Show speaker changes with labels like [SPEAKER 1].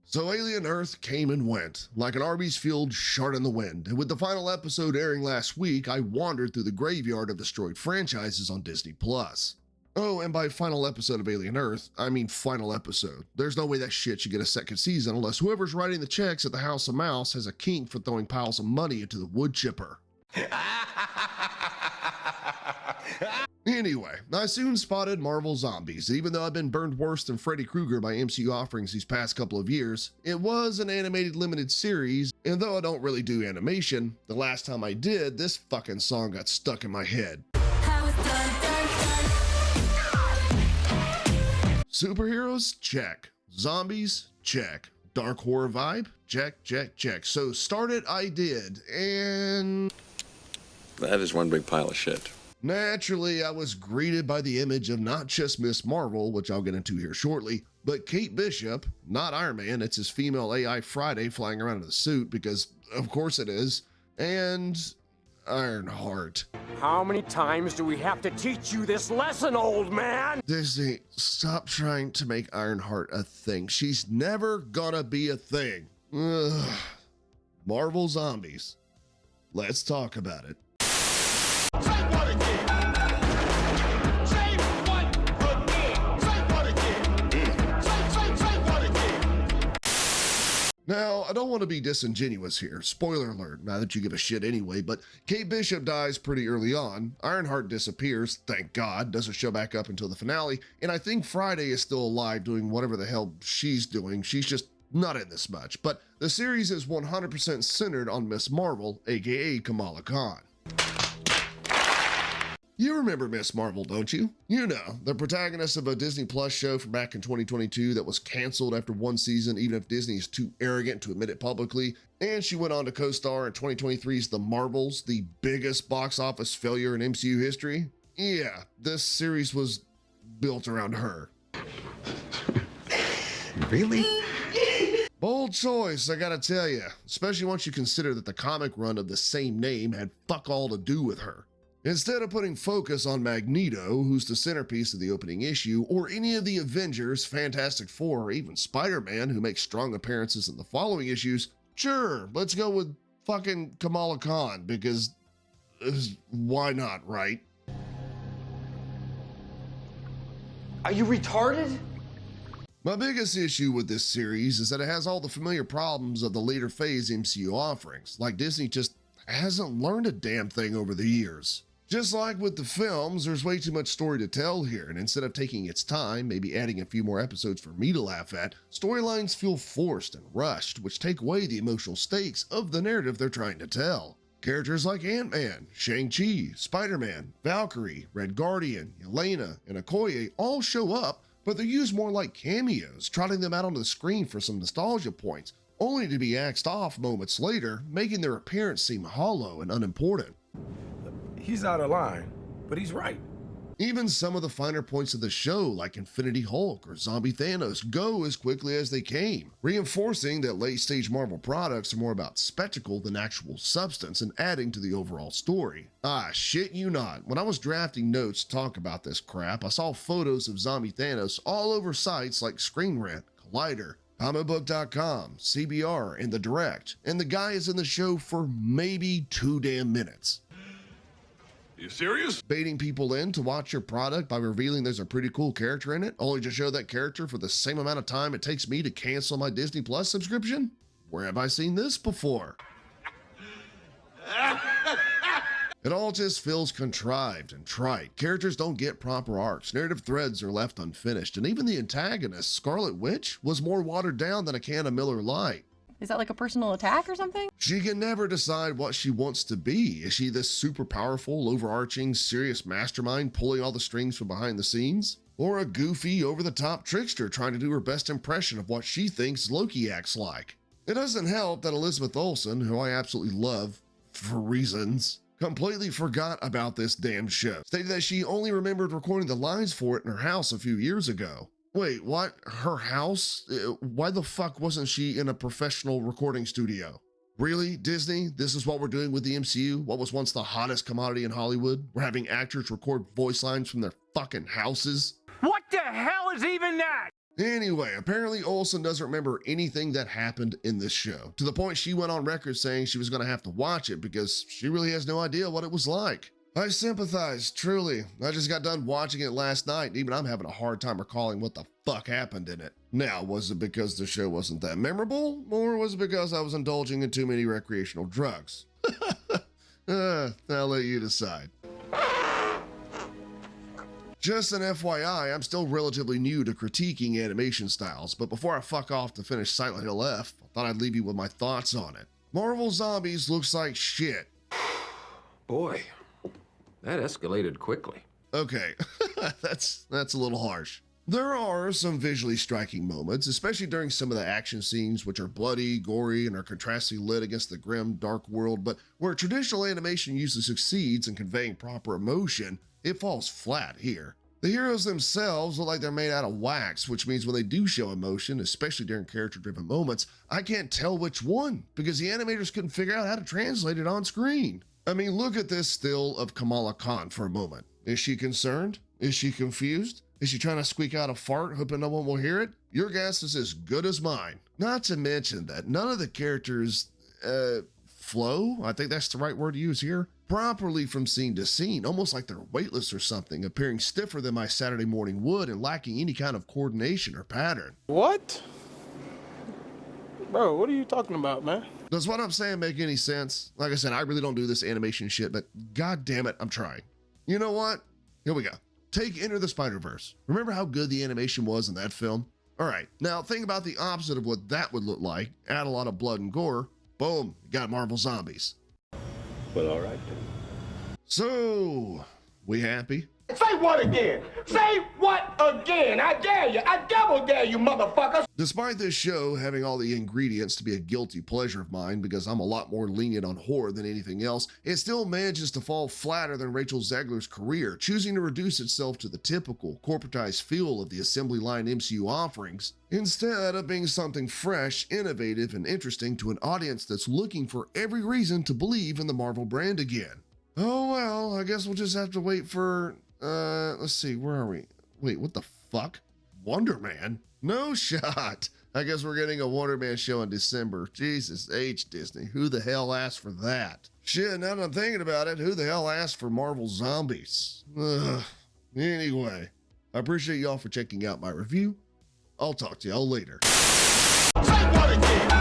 [SPEAKER 1] So Alien Earth came and went, like an Arby's Field shard in the wind, and with the final episode airing last week, I wandered through the graveyard of destroyed franchises on Disney+. Oh, and by final episode of Alien Earth, I mean final episode. There's no way that shit should get a second season unless whoever's writing the checks at the House of Mouse has a kink for throwing piles of money into the wood chipper. Anyway, I soon spotted Marvel Zombies. Even though I've been burned worse than Freddy Krueger by MCU offerings these past couple of years, it was an animated limited series, and though I don't really do animation, the last time I did, this fucking song got stuck in my head. Superheroes? Check. Zombies? Check. Dark horror vibe? Check, check, check. So start it I did, and...
[SPEAKER 2] that is one big pile of shit.
[SPEAKER 1] Naturally, I was greeted by the image of not just Miss Marvel, which I'll get into here shortly, but Kate Bishop, not Iron Man, it's his female AI Friday flying around in the suit, because of course it is, and Ironheart.
[SPEAKER 3] How many times do we have to teach you this lesson, old man?
[SPEAKER 1] Disney, stop trying to make Ironheart a thing. She's never gonna be a thing. Ugh. Marvel Zombies. Let's talk about it. Now, I don't want to be disingenuous here. Spoiler alert, not that you give a shit anyway, but Kate Bishop dies pretty early on. Ironheart disappears, thank God, doesn't show back up until the finale, and I think Friday is still alive doing whatever the hell she's doing. She's just not in this much. But the series is 100% centered on Miss Marvel, aka Kamala Khan. You remember Miss Marvel, don't you? You know, the protagonist of a Disney Plus show from back in 2022 that was canceled after one season, even if Disney is too arrogant to admit it publicly. And she went on to co-star in 2023's The Marvels, the biggest box office failure in MCU history. Yeah, this series was built around her.
[SPEAKER 2] Really?
[SPEAKER 1] Bold choice, I gotta tell you, especially once you consider that the comic run of the same name had fuck all to do with her. Instead of putting focus on Magneto, who's the centerpiece of the opening issue, or any of the Avengers, Fantastic Four, or even Spider-Man, who makes strong appearances in the following issues, sure, let's go with fucking Kamala Khan, because why not, right?
[SPEAKER 4] Are you retarded?
[SPEAKER 1] My biggest issue with this series is that it has all the familiar problems of the later phase MCU offerings, like Disney just hasn't learned a damn thing over the years. Just like with the films, there's way too much story to tell here, and instead of taking its time, maybe adding a few more episodes for me to laugh at, storylines feel forced and rushed, which take away the emotional stakes of the narrative they're trying to tell. Characters like Ant-Man, Shang-Chi, Spider-Man, Valkyrie, Red Guardian, Yelena, and Okoye all show up, but they're used more like cameos, trotting them out onto the screen for some nostalgia points, only to be axed off moments later, making their appearance seem hollow and unimportant.
[SPEAKER 5] He's out of line, but he's right.
[SPEAKER 1] Even some of the finer points of the show, like Infinity Hulk or Zombie Thanos, go as quickly as they came, reinforcing that late-stage Marvel products are more about spectacle than actual substance and adding to the overall story. Ah, shit you not. When I was drafting notes to talk about this crap, I saw photos of Zombie Thanos all over sites like Screen Rant, Collider, comicbook.com, CBR, and The Direct, and the guy is in the show for maybe 2 damn minutes.
[SPEAKER 6] You serious?
[SPEAKER 1] Baiting people in to watch your product by revealing there's a pretty cool character in it, only to show that character for the same amount of time it takes me to cancel my Disney Plus subscription? Where have I seen this before? It all just feels contrived and trite. Characters don't get proper arcs, narrative threads are left unfinished, and even the antagonist, Scarlet Witch, was more watered down than a can of Miller Lite.
[SPEAKER 7] Is that like a personal attack or something?
[SPEAKER 1] She can never decide what she wants to be. Is she this super powerful, overarching, serious mastermind pulling all the strings from behind the scenes? Or a goofy, over-the-top trickster trying to do her best impression of what she thinks Loki acts like? It doesn't help that Elizabeth Olsen, who I absolutely love for reasons, completely forgot about this damn show, stating that she only remembered recording the lines for it in her house a few years ago. Wait, what? Her house? Why the fuck wasn't she in a professional recording studio? Really, Disney? This is what we're doing with the MCU? What was once the hottest commodity in Hollywood? We're having actors record voice lines from their fucking houses?
[SPEAKER 3] What the hell is even that?
[SPEAKER 1] Anyway, apparently Olsen doesn't remember anything that happened in this show, to the point she went on record saying she was going to have to watch it because she really has no idea what it was like. I sympathize, truly. I just got done watching it last night, and even I'm having a hard time recalling what the fuck happened in it. Now, was it because the show wasn't that memorable, or was it because I was indulging in too many recreational drugs? I'll let you decide. Just an FYI, I'm still relatively new to critiquing animation styles, but before I fuck off to finish Silent Hill F, I thought I'd leave you with my thoughts on it. Marvel Zombies looks like shit.
[SPEAKER 8] Boy, that escalated quickly.
[SPEAKER 1] Okay, that's a little harsh. There are some visually striking moments, especially during some of the action scenes, which are bloody, gory, and are contrastly lit against the grim, dark world, but where traditional animation usually succeeds in conveying proper emotion, it falls flat here. The heroes themselves look like they're made out of wax, which means when they do show emotion, especially during character-driven moments, I can't tell which one, because the animators couldn't figure out how to translate it on screen. I mean, look at this still of Kamala Khan for a moment. Is she concerned? Is she confused? Is she trying to squeak out a fart, hoping no one will hear it? Your guess is as good as mine. Not to mention that none of the characters, flow, I think that's the right word to use here, properly from scene to scene, almost like they're weightless or something, appearing stiffer than my Saturday morning would and lacking any kind of coordination or pattern.
[SPEAKER 9] What? Bro, what are you talking about, man?
[SPEAKER 1] Does what I'm saying make any sense? Like I said, I really don't do this animation shit, but god damn it, I'm trying. You know what? Here we go. Take Enter the Spider-Verse. Remember how good the animation was in that film? All right, now think about the opposite of what that would look like. Add a lot of blood and gore. Boom, you got Marvel Zombies.
[SPEAKER 8] Well, all right then.
[SPEAKER 1] So, we happy?
[SPEAKER 10] Say what again? Say what again? I dare you. I double dare you, motherfuckers.
[SPEAKER 1] Despite this show having all the ingredients to be a guilty pleasure of mine because I'm a lot more lenient on horror than anything else, it still manages to fall flatter than Rachel Zegler's career, choosing to reduce itself to the typical corporatized feel of the assembly line MCU offerings, instead of being something fresh, innovative, and interesting to an audience that's looking for every reason to believe in the Marvel brand again. Oh well, I guess we'll just have to wait for, let's see, where are we? Wait, what the fuck? Wonder Man? No shot. I guess we're getting a Wonder Man show in December. Jesus H, Disney. Who the hell asked for that? Shit, now that I'm thinking about it, who the hell asked for Marvel Zombies? Ugh. Anyway, I appreciate y'all for checking out my review. I'll talk to y'all later.
[SPEAKER 10] Say what again?